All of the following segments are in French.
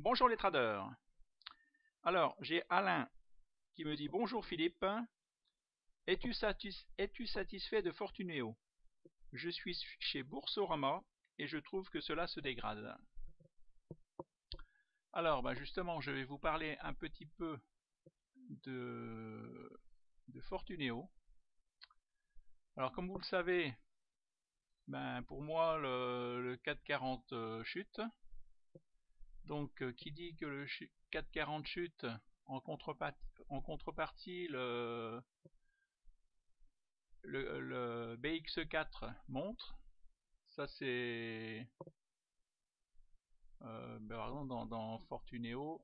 Bonjour les traders. Alors, j'ai Alain qui me dit bonjour Philippe. Es-tu satisfait de Fortuneo? Je suis chez Boursorama et je trouve que cela se dégrade. Alors, justement, je vais vous parler un petit peu de Fortuneo. Alors, comme vous le savez, pour moi, le 440 chute. Donc, qui dit que le 440 chute, en contrepartie, le BX4 monte. Ça c'est par exemple dans Fortuneo.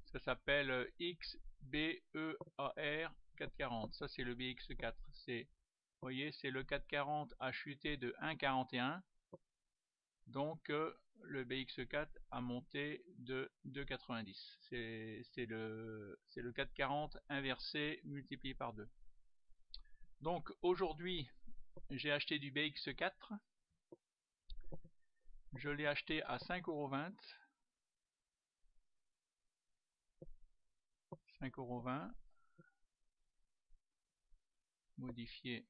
Ça s'appelle XBEAR 440. Ça c'est le BX4. Vous voyez, c'est le 440 a chuté de 1,41. Donc le BX4 a monté de 2,90. C'est le 440 inversé multiplié par 2. Donc aujourd'hui, j'ai acheté du BX4. Je l'ai acheté à 5,20 €. 5,20 €. Modifié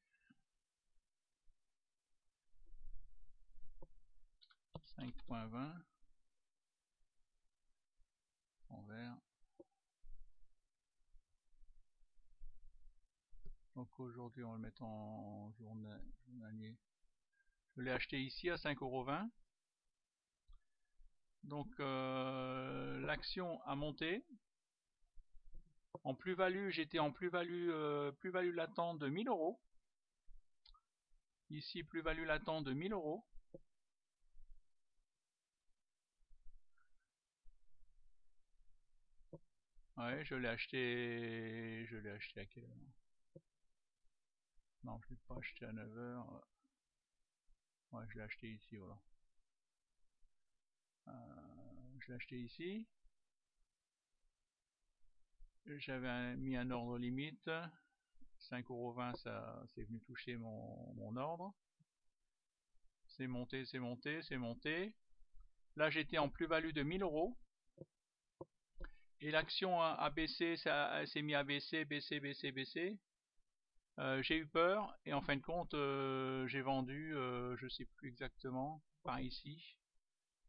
5,20 envers. Donc aujourd'hui on va le mettre en journalier. Je l'ai acheté ici à 5,20 €. Donc l'action a monté. En plus-value, j'étais en plus-value latente de 1000 €. Ici, plus-value latente de 1000 €. Ouais, je l'ai acheté à quelle heure? Non, je l'ai pas acheté à 9 h. Ouais, je l'ai acheté ici, voilà. Je l'ai acheté ici. J'avais mis un ordre limite. 5,20 €, ça c'est venu toucher mon ordre. C'est monté, c'est monté, c'est monté. Là, j'étais en plus-value de 1000 €. Et l'action a baissé, ça s'est mis à baisser, baisser, baisser, baisser. J'ai eu peur et en fin de compte, j'ai vendu, je sais plus exactement, par ici,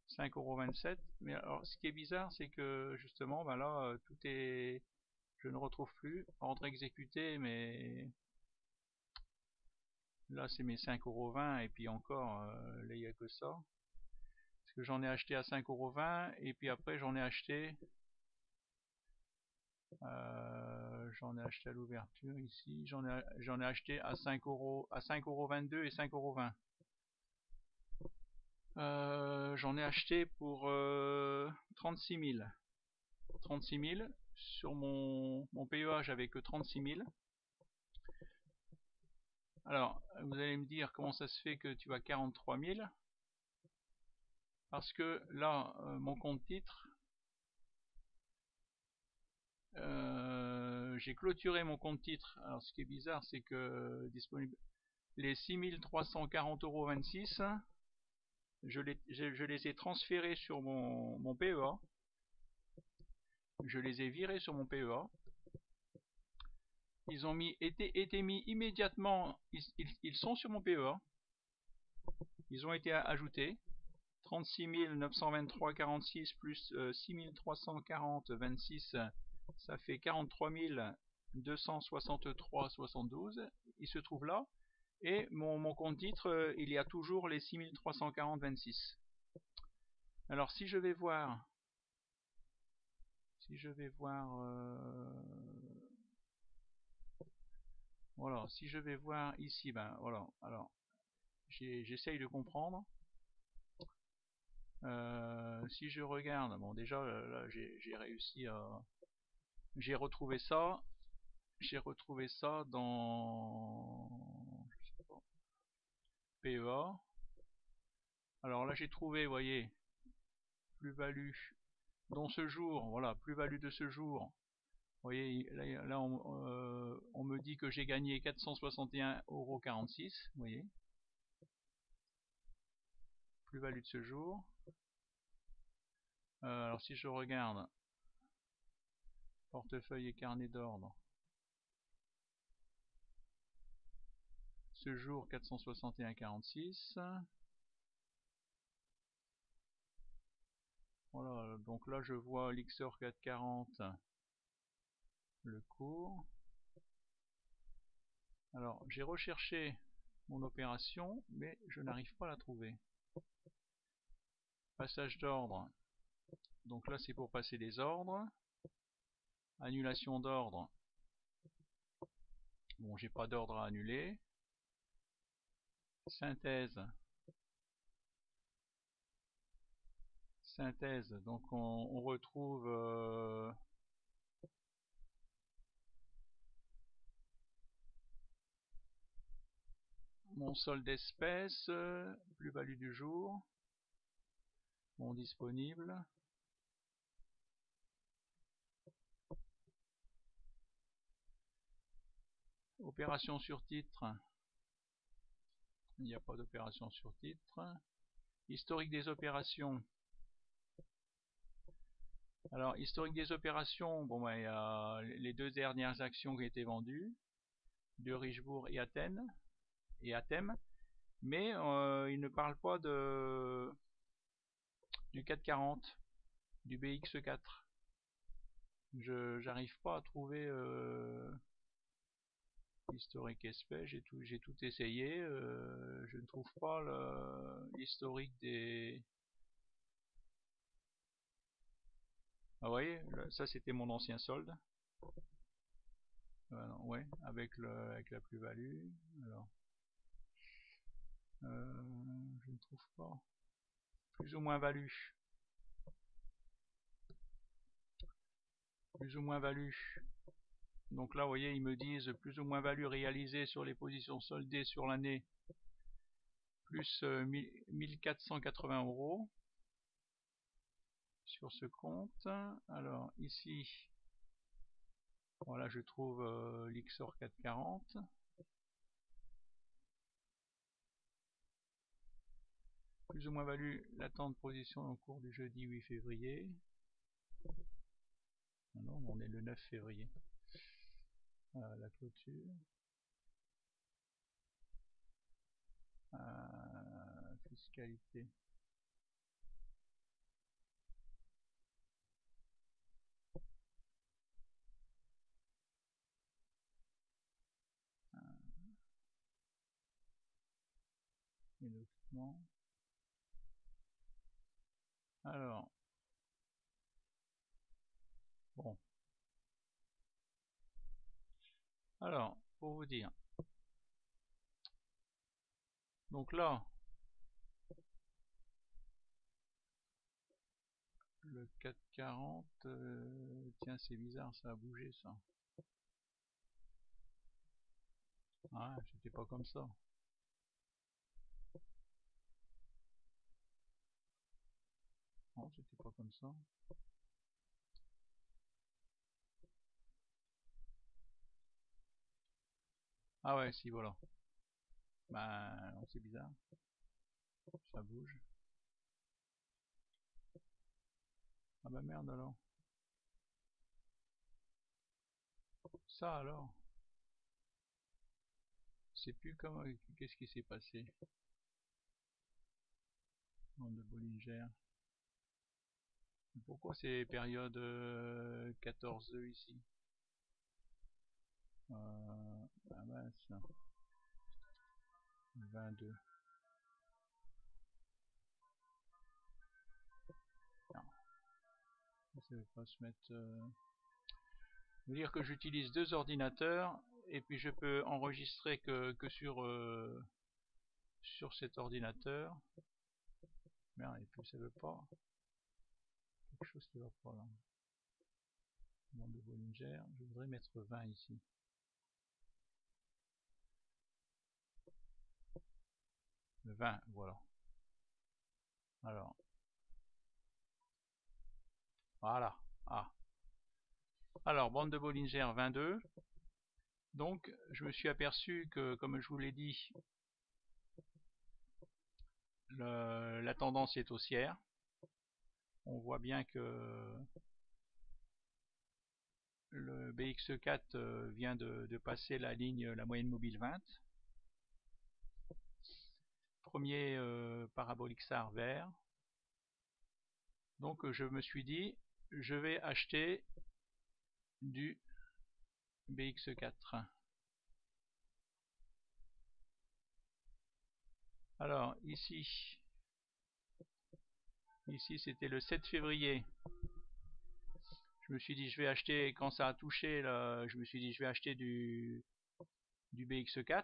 5,27 €. Mais alors, ce qui est bizarre, c'est que justement, là, tout est, je ne retrouve plus ordre exécuté, mais là, c'est mes 5,20 € et puis encore, là, il n'y a que ça. Parce que j'en ai acheté à 5,20 € et puis après, j'en ai acheté à l'ouverture ici. J'en ai acheté à 5 €, à 5,22 € et 5,20 €. J'en ai acheté pour 36 000. 36 000. Sur mon PEA, j'avais que 36 000. Alors, vous allez me dire comment ça se fait que tu as 43 000. Parce que là, mon compte titre, j'ai clôturé mon compte titre. Alors, ce qui est bizarre, c'est que disponible les 6 340,26 €, je les ai transférés sur mon PEA. Je les ai virés sur mon PEA. Ils ont été mis immédiatement. Ils sont sur mon PEA. Ils ont été ajoutés. 36 923,46 plus 6 340,26, ça fait 43 263,72. Il se trouve là. Et mon compte titre, il y a toujours les 6 340,26. Alors si je vais voir, voilà, si je vais voir ici, voilà, alors j'essaye de comprendre. Si je regarde, bon déjà là j'ai réussi à, j'ai retrouvé ça dans, je sais pas, PEA. Alors là j'ai trouvé, vous voyez, plus-value dans ce jour, voilà, plus-value de ce jour. Vous voyez, là on me dit que j'ai gagné 461,46 €, vous voyez. plus-value de ce jour. Alors si je regarde portefeuille et carnet d'ordre, ce jour 461,46. Voilà, donc là je vois l'XOR 440, le cours. Alors j'ai recherché mon opération, mais je n'arrive pas à la trouver. Passage d'ordre, donc là c'est pour passer des ordres. Annulation d'ordre, bon j'ai pas d'ordre à annuler. Synthèse, donc on retrouve mon solde d'espèces, plus-value du jour, mon disponible. Opération sur titre, il n'y a pas d'opération sur titre. Historique des opérations. Alors, historique des opérations, bon, ben, il y a les deux dernières actions qui ont été vendues, de Richebourg et Athènes, mais il ne parle pas du 440, du BX4. J'arrive pas à trouver historique espèce, j'ai tout essayé, je ne trouve pas l'historique des... Ah, vous voyez, ça c'était mon ancien solde. Ouais, avec la plus-value. Alors, je ne trouve pas. Plus ou moins value. Plus ou moins value. Donc là, vous voyez, ils me disent plus ou moins value réalisée sur les positions soldées sur l'année, plus 1480 € sur ce compte. Alors ici, voilà, je trouve l'XOR 440. Plus ou moins value l'attente position au cours du jeudi 8 février. Non, on est le 9 février. La clôture. Fiscalité. Les documents. Alors, bon. Alors, pour vous dire. Donc là, le 440, tiens, c'est bizarre, ça a bougé ça. Ah, c'était pas comme ça. Non, c'était pas comme ça. Ah ouais, si, voilà. Ben, c'est bizarre. Ça bouge. Ah bah merde alors. Ça alors. C'est plus comment. Qu'est-ce qui s'est passé? Bande de Bollinger. Pourquoi c'est période 14 ici? Ah mince. 22. Non. Ça ne veut pas se mettre... Vous dire que j'utilise deux ordinateurs et puis je peux enregistrer que sur cet ordinateur. Merde, et puis ça veut pas. Quelque chose qui va pas là. Bande de Bollinger. Je voudrais mettre 20 ici. 20, voilà. Alors. Voilà. Ah. Alors, bande de Bollinger 22. Donc, je me suis aperçu que, comme je vous l'ai dit, la tendance est haussière. On voit bien que le BX4 vient de passer la ligne, la moyenne mobile 20. Premier parabolique SAR vert. Donc je me suis dit, je vais acheter du BX4. Alors ici c'était le 7 février. Je me suis dit je vais acheter, quand ça a touché là, je me suis dit je vais acheter du BX4.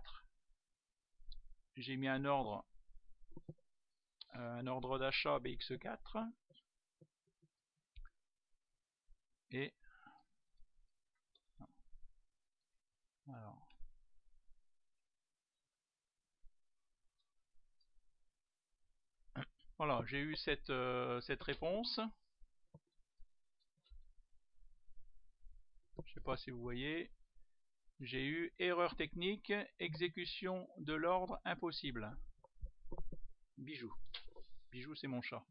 J'ai mis un ordre d'achat BX4 et alors voilà, j'ai eu cette réponse. Je sais pas si vous voyez. J'ai eu erreur technique, exécution de l'ordre impossible. Bijou. Bijou, c'est mon chat.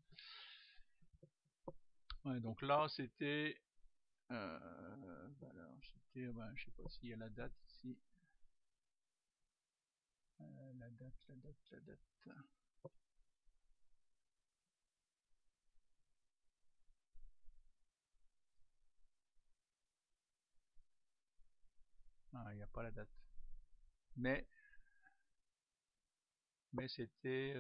Ouais, donc là, c'était... voilà, c'était... je sais pas s'il y a la date ici. La date. Ah, il n'y a pas la date. Mais c'était...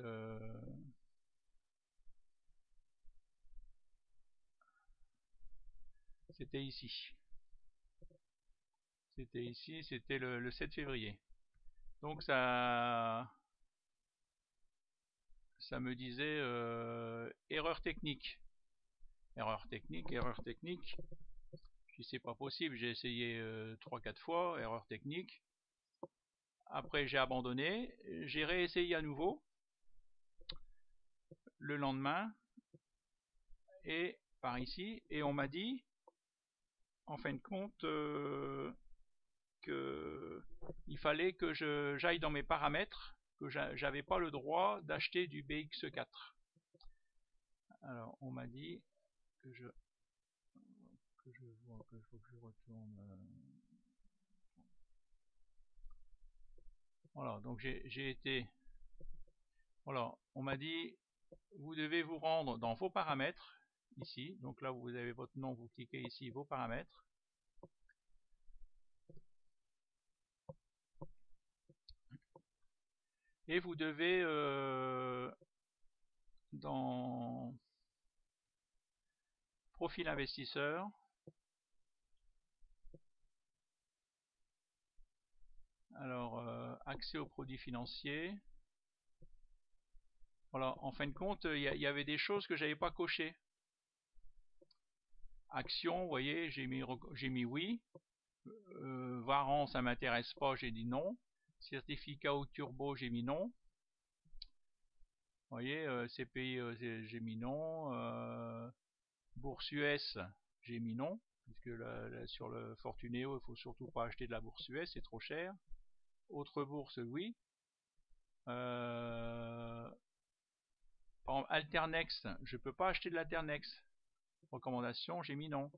c'était ici. C'était ici, c'était le 7 février. Donc ça me disait erreur technique. Erreur technique. Si c'est pas possible, j'ai essayé 3-4 fois, erreur technique. Après j'ai abandonné, j'ai réessayé à nouveau le lendemain et par ici, et on m'a dit en fin de compte que il fallait que j'aille dans mes paramètres, que j'avais pas le droit d'acheter du BX4. Alors on m'a dit que faut que je retourne. Voilà, donc j'ai été. Voilà, on m'a dit vous devez vous rendre dans vos paramètres ici. Donc là vous avez votre nom, vous cliquez ici vos paramètres. Et vous devez dans profil investisseur, alors accès aux produits financiers. Voilà, en fin de compte, il y avait des choses que j'avais pas cochées. Action, vous voyez, j'ai mis oui. Varan, ça m'intéresse pas, j'ai dit non. Certificat au turbo, j'ai mis non. Vous voyez, CPI, j'ai mis non. Bourse US, j'ai mis non. Puisque sur le Fortunéo, il faut surtout pas acheter de la bourse US, c'est trop cher. Autre bourse, oui. Par exemple, Alternex, je peux pas acheter de l'Alternex. Recommandation, j'ai mis non.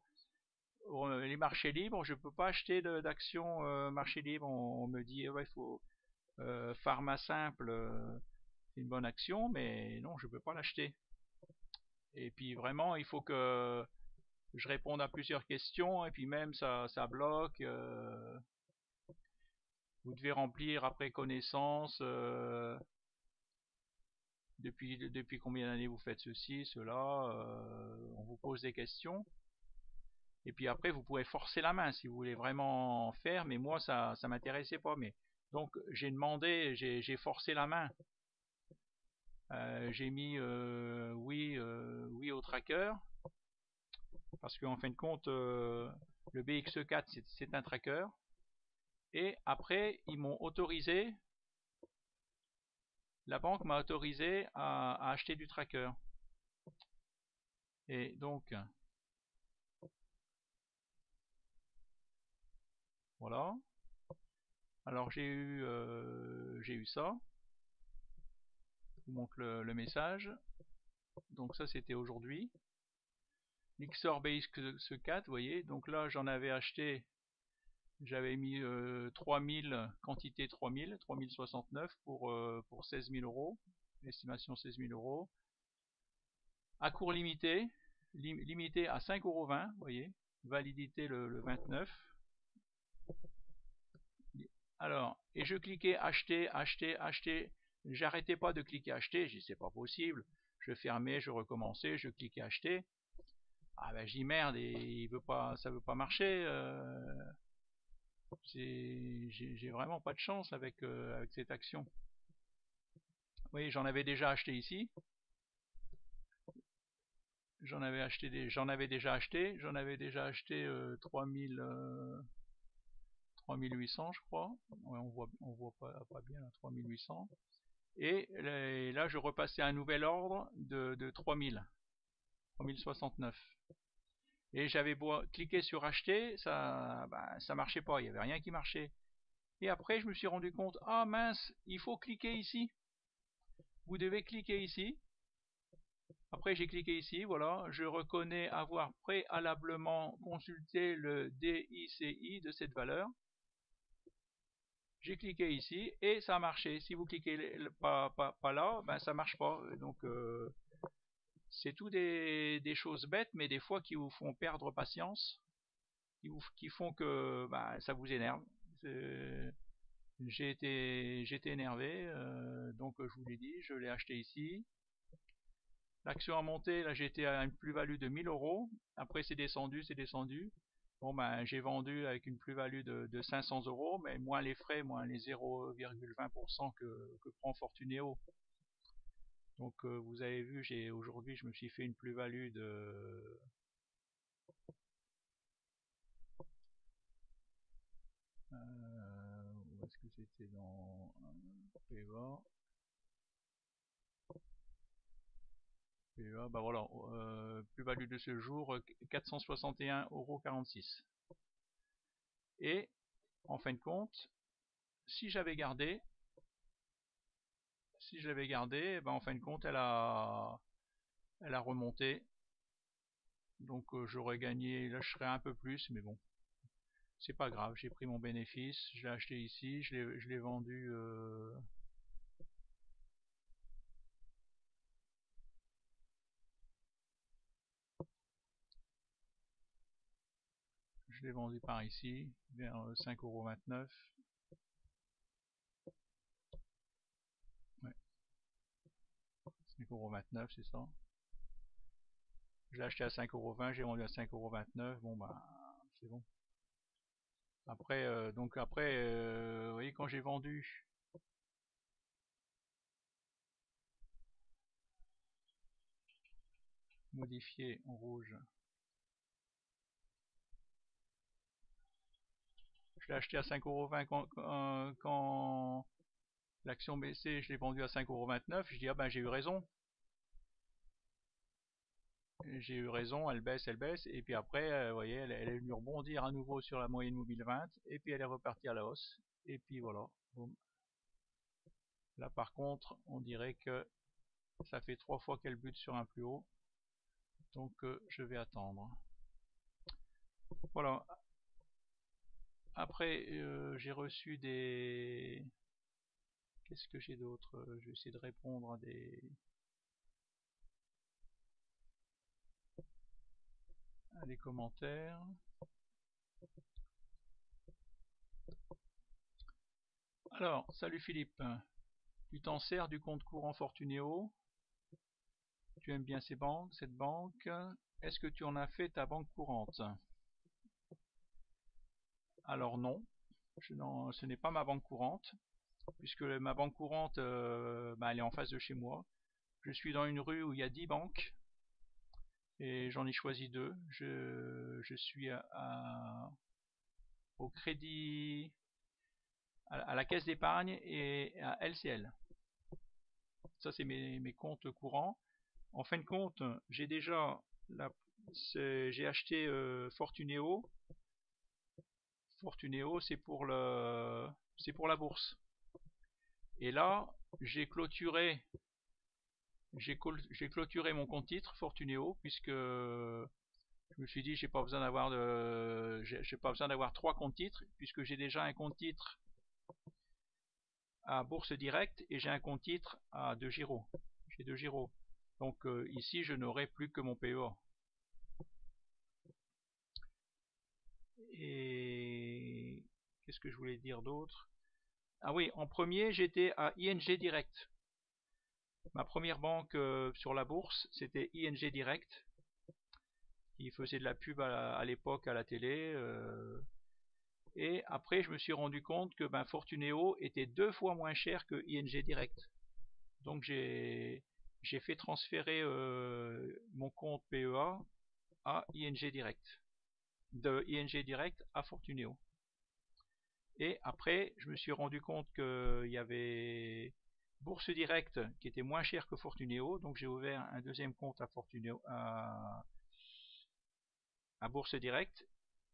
Les marchés libres, je peux pas acheter d'actions marché libre. On me dit ouais, il faut Pharma Simple, c'est une bonne action, mais non, je peux pas l'acheter. Et puis vraiment, il faut que je réponde à plusieurs questions, et puis même ça bloque. Vous devez remplir après connaissance. Depuis combien d'années vous faites ceci, cela. On vous pose des questions. Et puis après, vous pouvez forcer la main si vous voulez vraiment faire, mais moi, ça m'intéressait pas. Mais donc, j'ai demandé, j'ai forcé la main. J'ai mis oui au tracker, parce qu'en fin de compte, le BX4, c'est un tracker. Et après, ils m'ont autorisé, la banque m'a autorisé à acheter du tracker. Et donc, voilà. Alors j'ai eu ça. vous montre le message. Donc ça c'était aujourd'hui. Lixor BX 4, vous voyez, donc là j'en avais acheté, j'avais mis 3000, quantité 3069 pour 16 000 euros, estimation 16 000 euros. À cours limité, limité à 5,20 €, vous voyez, validité le 29. Alors, et je cliquais acheter, acheter, acheter, j'arrêtais pas de cliquer acheter, je dis c'est pas possible, je fermais, je recommençais, je cliquais acheter. Ah ben j'y merde, et il veut pas, ça veut pas marcher. J'ai vraiment pas de chance avec cette action. Oui, j'en avais déjà acheté ici. J'en avais déjà acheté 3800 je crois. Ouais, on voit pas bien là, 3800. Et là je repassais un nouvel ordre de 3069. Et j'avais beau cliquer sur acheter, ça marchait pas, il y avait rien qui marchait. Et après je me suis rendu compte, ah mince, il faut cliquer ici. Vous devez cliquer ici. Après j'ai cliqué ici, voilà, je reconnais avoir préalablement consulté le DICI de cette valeur. J'ai cliqué ici et ça a marché. Si vous cliquez pas là, ben ça marche pas. Donc c'est tout des choses bêtes, mais des fois qui vous font perdre patience, qui font que ça vous énerve. J'ai été énervé, donc je vous l'ai dit, je l'ai acheté ici. L'action a monté, là j'étais à une plus-value de 1000 euros. Après c'est descendu, c'est descendu. Bon j'ai vendu avec une plus-value de 500 euros, mais moins les frais, moins les 0,20% que prend Fortunéo. Donc vous avez vu, aujourd'hui je me suis fait une plus-value de... où est-ce que c'était dans PEA? PEA, bah voilà, plus-value de ce jour, 461,46 €. Et en fin de compte, si j'avais gardé, en fin de compte, elle a remonté. Donc j'aurais gagné, là je serais un peu plus, mais bon, c'est pas grave, j'ai pris mon bénéfice, je l'ai acheté ici, je l'ai vendu par ici, vers 5,29 €. Ouais, 5,29 €, c'est ça. Je l'ai acheté à 5,20 €, j'ai vendu à 5,29 €, bon c'est bon. Après, vous voyez, quand j'ai vendu, modifié en rouge, je l'ai acheté à 5,20 € quand l'action baissait, je l'ai vendu à 5,29 €, je dis ah ben j'ai eu raison. J'ai eu raison, elle baisse, et puis après, vous voyez, elle est venue rebondir à nouveau sur la moyenne mobile 20, et puis elle est repartie à la hausse, et puis voilà. Boum. Là par contre, on dirait que ça fait 3 fois qu'elle bute sur un plus haut, donc je vais attendre. Voilà. Après, j'ai reçu des... Qu'est-ce que j'ai d'autre? Je vais essayer de répondre à des commentaires. Alors, salut Philippe. Tu t'en sers du compte courant Fortunéo? Tu aimes bien cette banque? Est-ce que tu en as fait ta banque courante? Alors non, ce n'est pas ma banque courante, puisque ma banque courante, elle est en face de chez moi. Je suis dans une rue où il y a 10 banques, et j'en ai choisi 2. Je suis au crédit, à la caisse d'épargne et à LCL. Ça c'est mes comptes courants. En fin de compte, j'ai déjà j'ai acheté Fortunéo. Fortunéo, c'est pour la bourse. Et là, j'ai clôturé j'ai clôturé mon compte titre Fortuneo, puisque je me suis dit j'ai pas besoin d'avoir trois comptes titres, puisque j'ai déjà un compte titre à Bourse Directe et j'ai un compte titre à DeGiro. J'ai DeGiro. Donc ici je n'aurai plus que mon PEA. Et qu'est-ce que je voulais dire d'autre? Ah oui, en premier j'étais à ING Direct. Ma première banque sur la bourse, c'était ING Direct, qui faisait de la pub à l'époque à la télé. Et après, je me suis rendu compte que Fortuneo était 2 fois moins cher que ING Direct. Donc j'ai fait transférer mon compte PEA à ING Direct, de ING Direct à Fortuneo. Et après, je me suis rendu compte qu'il y avait Bourse Directe qui était moins cher que Fortuneo, donc j'ai ouvert un deuxième compte à Fortuneo, à Bourse Directe.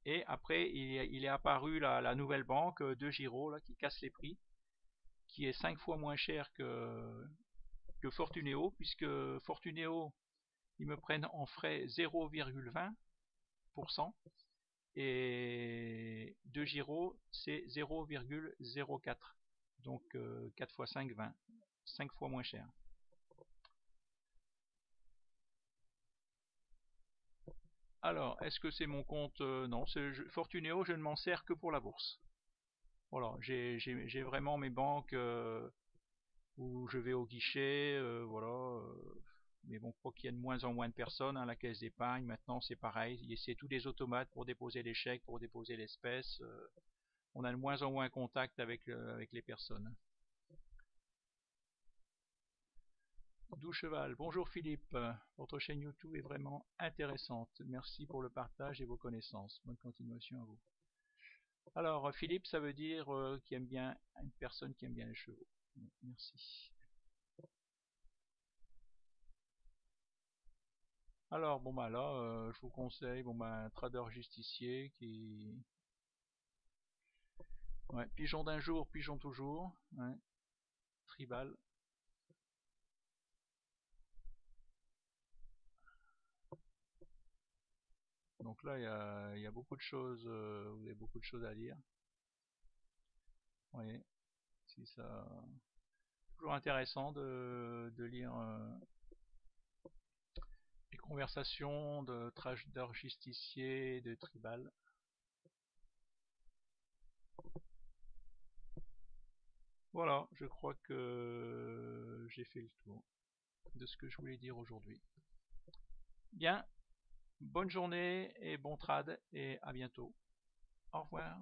Et après, il est apparu la nouvelle banque DeGiro là, qui casse les prix, qui est 5 fois moins cher que Fortuneo, puisque Fortuneo, ils me prennent en frais 0,20% et DeGiro, c'est 0,04. Donc 4 fois 5, 20. 5 fois moins cher. Alors, est-ce que c'est mon compte? Non, Fortuneo, je ne m'en sers que pour la bourse. Voilà, j'ai vraiment mes banques où je vais au guichet, voilà. Mais bon, faut qu'il y ait de moins en moins de personnes, hein, la caisse d'épargne, maintenant c'est pareil, c'est tous des automates pour déposer les chèques, pour déposer l'espèce. On a de moins en moins contact avec les personnes. Doux Cheval, bonjour Philippe, votre chaîne YouTube est vraiment intéressante. Merci pour le partage et vos connaissances. Bonne continuation à vous. Alors Philippe, ça veut dire qui aime bien une personne qui aime bien les chevaux. Merci. Alors bon bah là, je vous conseille un trader justicier qui, ouais, pigeon d'un jour, pigeon toujours, ouais, tribal. Donc là il y a beaucoup de choses, vous avez beaucoup de choses à lire. Oui, si ça, toujours intéressant de lire les conversations de traders justiciers, de tribal. Voilà, je crois que j'ai fait le tour de ce que je voulais dire aujourd'hui. Bien, bonne journée et bon trad et à bientôt. Au revoir.